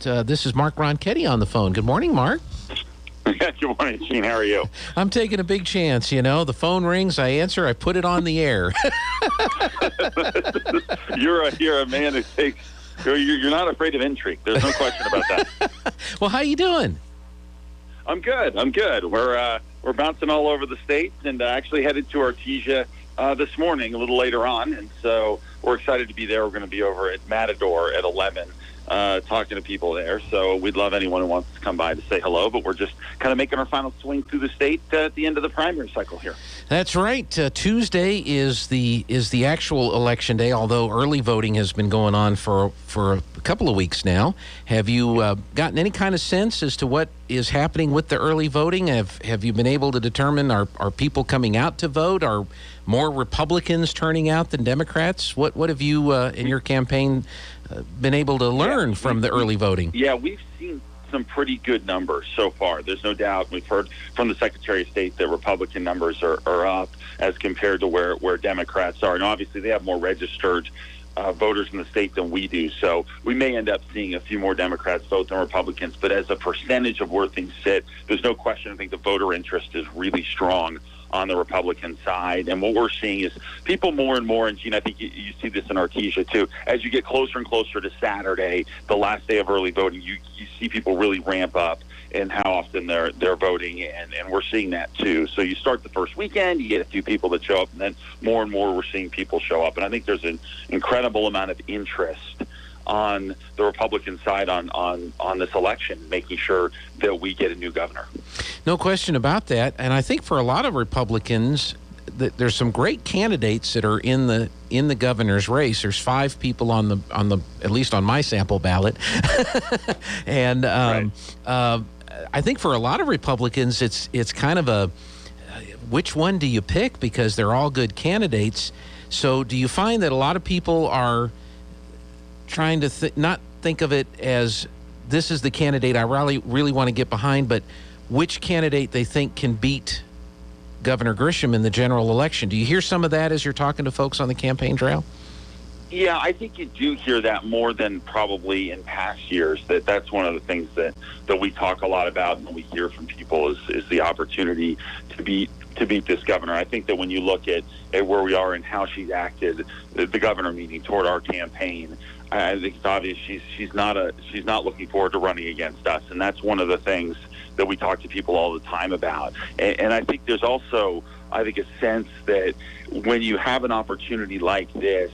This is Mark Ronchetti on the phone. Good morning, Mark. Good morning, Gene. How are you? I'm taking a big chance, The phone rings, I answer, I put it on the air. You're a man who takes... You're not afraid of intrigue. There's no question about that. Well, how you doing? I'm good. We're bouncing all over the state and actually headed to Artesia this morning, a little later on. And so we're excited to be there. We're going to be over at Matador at 11. Talking to people there, so we'd love anyone who wants to come by to say hello, but we're just kind of making our final swing through the state at the end of the primary cycle here. That's right. Tuesday is the actual election day, although early voting has been going on for a couple of weeks now. Have you gotten any kind of sense as to what is happening with the early voting? Have you been able to determine, are people coming out to vote? Are more Republicans turning out than Democrats? What have you in your campaign been able to learn from the early voting? Yeah, we've seen some pretty good numbers so far. There's no doubt. We've heard from the Secretary of State that Republican numbers are up as compared to where Democrats are. And obviously they have more registered voters in the state than we do. So we may end up seeing a few more Democrats vote than Republicans. But as a percentage of where things sit, there's no question. I think the voter interest is really strong on the Republican side. And what we're seeing is people more and more, and Gene, I think you see this in Artesia too, as you get closer and closer to Saturday, the last day of early voting, you see people really ramp up in how often they're voting, and we're seeing that too. So you start the first weekend, you get a few people that show up, and then more and more we're seeing people show up. And I think there's an incredible amount of interest on the Republican side on this election, making sure that we get a new governor. No question about that. And I think for a lot of Republicans, there's some great candidates that are in the governor's race. There's 5 people on the at least on my sample ballot, and I think for a lot of Republicans, it's kind of a which one do you pick, because they're all good candidates. So do you find that a lot of people are trying to not think of it as this is the candidate I really want to get behind, but which candidate they think can beat Governor Grisham in the general election? Do you hear some of that as you're talking to folks on the campaign trail? Yeah, I think you do hear that more than probably in past years. That's one of the things that we talk a lot about and we hear from people is the opportunity to beat this governor. I think that when you look at where we are and how she's acted, the governor meeting toward our campaign, I think it's obvious she's not looking forward to running against us, and that's one of the things that we talk to people all the time about. And I think there's also, a sense that when you have an opportunity like this,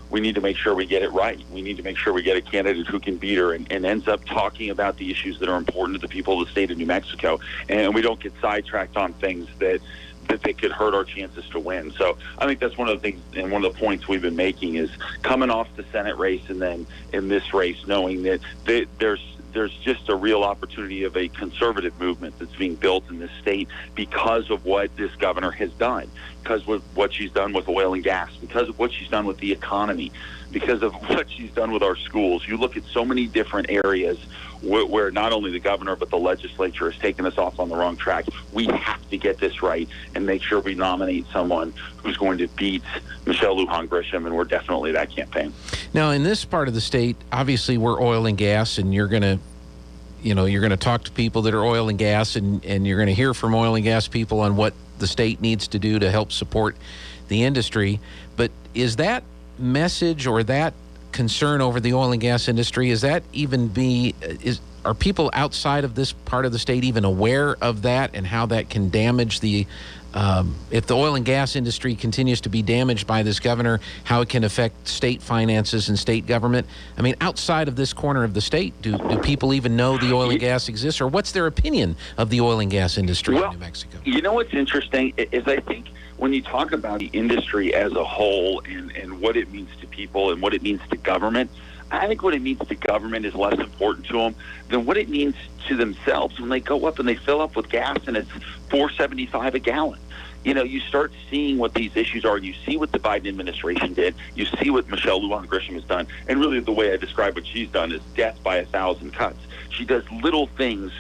we need to make sure we get it right. We need to make sure we get a candidate who can beat her and ends up talking about the issues that are important to the people of the state of New Mexico, and we don't get sidetracked on things that they could hurt our chances to win. So I think that's one of the things and one of the points we've been making is coming off the Senate race and then in this race, knowing that there's just a real opportunity of a conservative movement that's being built in this state because of what this governor has done, because of what she's done with oil and gas, because of what she's done with the economy, because of what she's done with our schools. You look at so many different areas where not only the governor but the legislature has taken us off on the wrong track. We have to get this right and make sure we nominate someone who's going to beat Michelle Lujan Grisham, and we're definitely that campaign. Now, in this part of the state, obviously we're oil and gas, and you're going to talk to people that are oil and gas, and you're going to hear from oil and gas people on what the state needs to do to help support the industry. But is that message or that concern over the oil and gas industry, are people outside of this part of the state even aware of that and how that can damage if the oil and gas industry continues to be damaged by this governor, how it can affect state finances and state government? I mean, outside of this corner of the state, do people even know the oil and gas exists, or what's their opinion of the oil and gas industry in New Mexico? You know what's interesting is I think when you talk about the industry as a whole and what it means to people and what it means to government, I think what it means to government is less important to them than what it means to themselves when they go up and they fill up with gas and it's $4.75 a gallon. You start seeing what these issues are. You see what the Biden administration did. You see what Michelle Lujan Grisham has done. And really the way I describe what she's done is death by 1,000 cuts. She does little things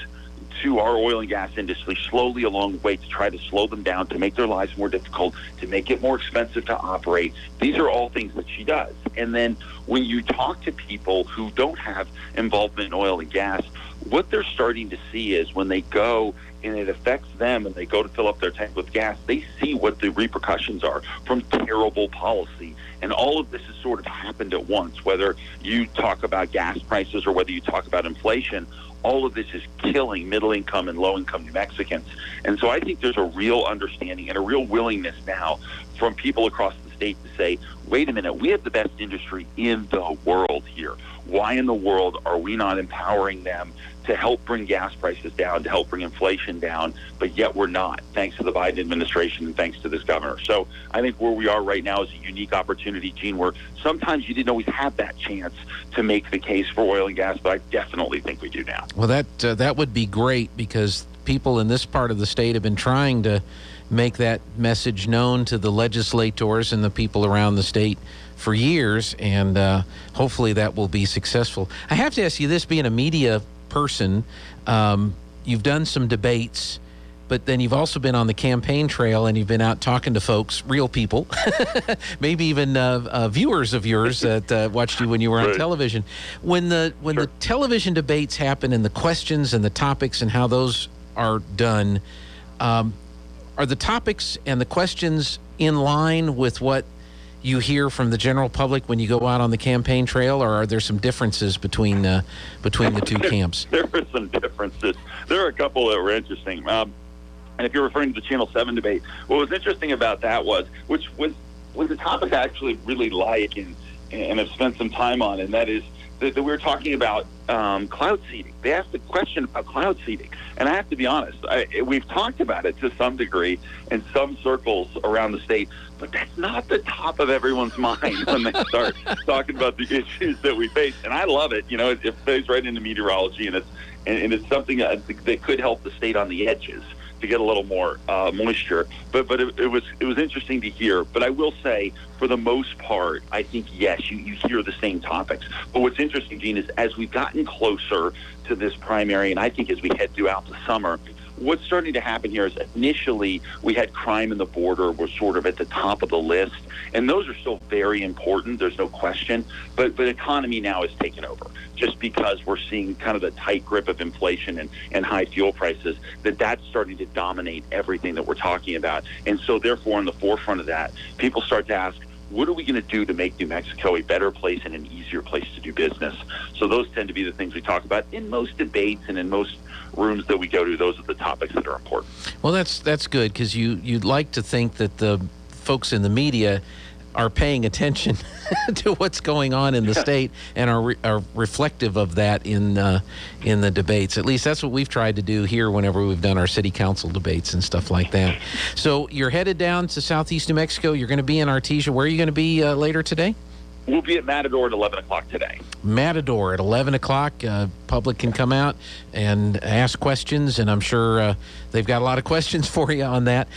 to our oil and gas industry slowly along the way to try to slow them down, to make their lives more difficult, to make it more expensive to operate. These are all things that she does. And then when you talk to people who don't have involvement in oil and gas, what they're starting to see is when they go and it affects them and they go to fill up their tank with gas, they see what the repercussions are from terrible policy. And all of this has sort of happened at once, whether you talk about gas prices or whether you talk about inflation. All of this is killing middle-income and low-income New Mexicans. And so I think there's a real understanding and a real willingness now from people across the state to say, wait a minute, we have the best industry in the world here. Why in the world are we not empowering them to help bring gas prices down, to help bring inflation down, but yet we're not, thanks to the Biden administration and thanks to this governor. So I think where we are right now is a unique opportunity, Gene, where sometimes you didn't always have that chance to make the case for oil and gas, but I definitely think we do now. Well, that would be great, because people in this part of the state have been trying to make that message known to the legislators and the people around the state for years, and hopefully that will be successful. I have to ask you this, being a media person, you've done some debates, but then you've also been on the campaign trail and you've been out talking to folks, real people, maybe even viewers of yours that watched you when you were on television. When the television debates happen and the questions and the topics and how those are done, are the topics and the questions in line with what you hear from the general public when you go out on the campaign trail, or are there some differences between the two camps? There are some differences. There are a couple that were interesting. And if you're referring to the Channel 7 debate, what was interesting about that was the topic I actually really like and have spent some time on, and that is that we were talking about cloud seeding. They asked a question about cloud seeding. And I have to be honest, we've talked about it to some degree in some circles around the state, but that's not the top of everyone's mind when they start talking about the issues that we face. And I love it. You know, it plays right into meteorology, and it's something that could help the state on the edges to get a little more moisture. But it was interesting to hear. But I will say, for the most part, I think, yes, you hear the same topics. But what's interesting, Gene, is as we've gotten closer to this primary, and I think as we head throughout the summer, what's starting to happen here is initially we had crime and the border were sort of at the top of the list, and those are still very important, there's no question, but economy now is taken over, just because we're seeing kind of the tight grip of inflation and high fuel prices, that's starting to dominate everything that we're talking about. And so therefore, in the forefront of that, people start to ask, what are we going to do to make New Mexico a better place and an easier place to do business? So those tend to be the things we talk about in most debates and in most rooms that we go to. Those are the topics that are important. Well, that's good, because you'd like to think that the folks in the media are paying attention to what's going on in the state and are reflective of that in the debates. At least that's what we've tried to do here whenever we've done our city council debates and stuff like that. So you're headed down to southeast New Mexico. You're going to be in Artesia. Where are you going to be later today? We'll be at Matador at 11 o'clock today. Matador at 11 o'clock. Public can come out and ask questions, and I'm sure they've got a lot of questions for you on that.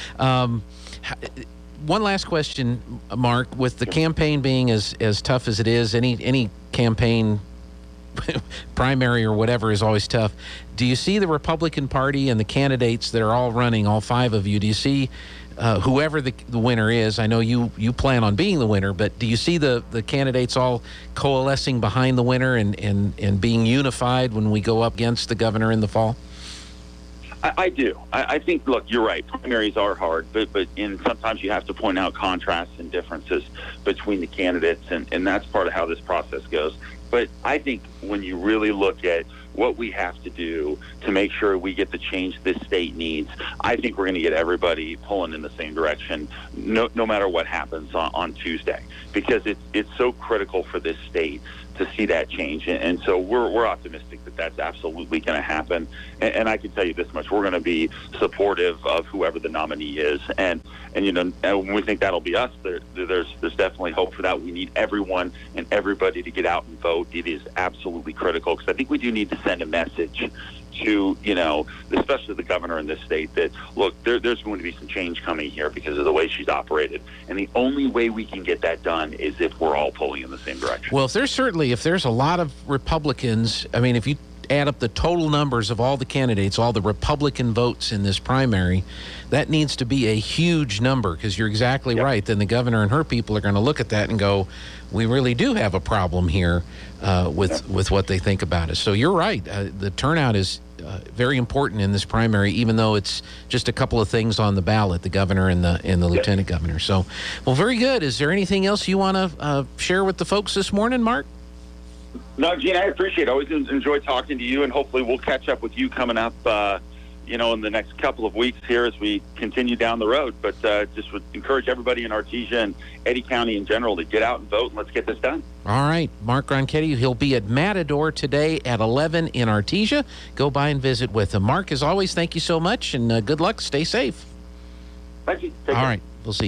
One last question, Mark. With the campaign being as tough as it is, any campaign primary or whatever is always tough. Do you see the Republican Party and the candidates that are all running, all five of you, do you see whoever the winner is? I know you plan on being the winner, but do you see the candidates all coalescing behind the winner and being unified when we go up against the governor in the fall? I do. I think, look, you're right. Primaries are hard, but sometimes you have to point out contrasts and differences between the candidates, and that's part of how this process goes. But I think when you really look at what we have to do to make sure we get the change this state needs, I think we're going to get everybody pulling in the same direction, no matter what happens on Tuesday, because it's so critical for this state to see that change. And so we're optimistic that that's absolutely going to happen. And I can tell you this much, we're going to be supportive of whoever the nominee is. And when we think that'll be us, there's definitely hope for that. We need everyone and everybody to get out and vote. It is absolutely critical, because I think we do need to send a message to, especially the governor in this state, that, look, there's going to be some change coming here because of the way she's operated. And the only way we can get that done is if we're all pulling in the same direction. Well, if there's a lot of Republicans, I mean, if you add up the total numbers of all the candidates, all the Republican votes in this primary, that needs to be a huge number, because you're exactly right. Then the governor and her people are going to look at that and go, we really do have a problem here with what they think about us. So you're right. The turnout is very important in this primary, even though it's just a couple of things on the ballot, the governor and the lieutenant governor. So, well, very good. Is there anything else you want to share with the folks this morning, Mark? No, Gene, I appreciate it. I always enjoy talking to you, and hopefully we'll catch up with you coming up, in the next couple of weeks here as we continue down the road. But just would encourage everybody in Artesia and Eddy County in general to get out and vote, and let's get this done. All right. Mark Ronchetti, he'll be at Matador today at 11 in Artesia. Go by and visit with him. Mark, as always, thank you so much, and good luck. Stay safe. Thank you. All right. We'll see you.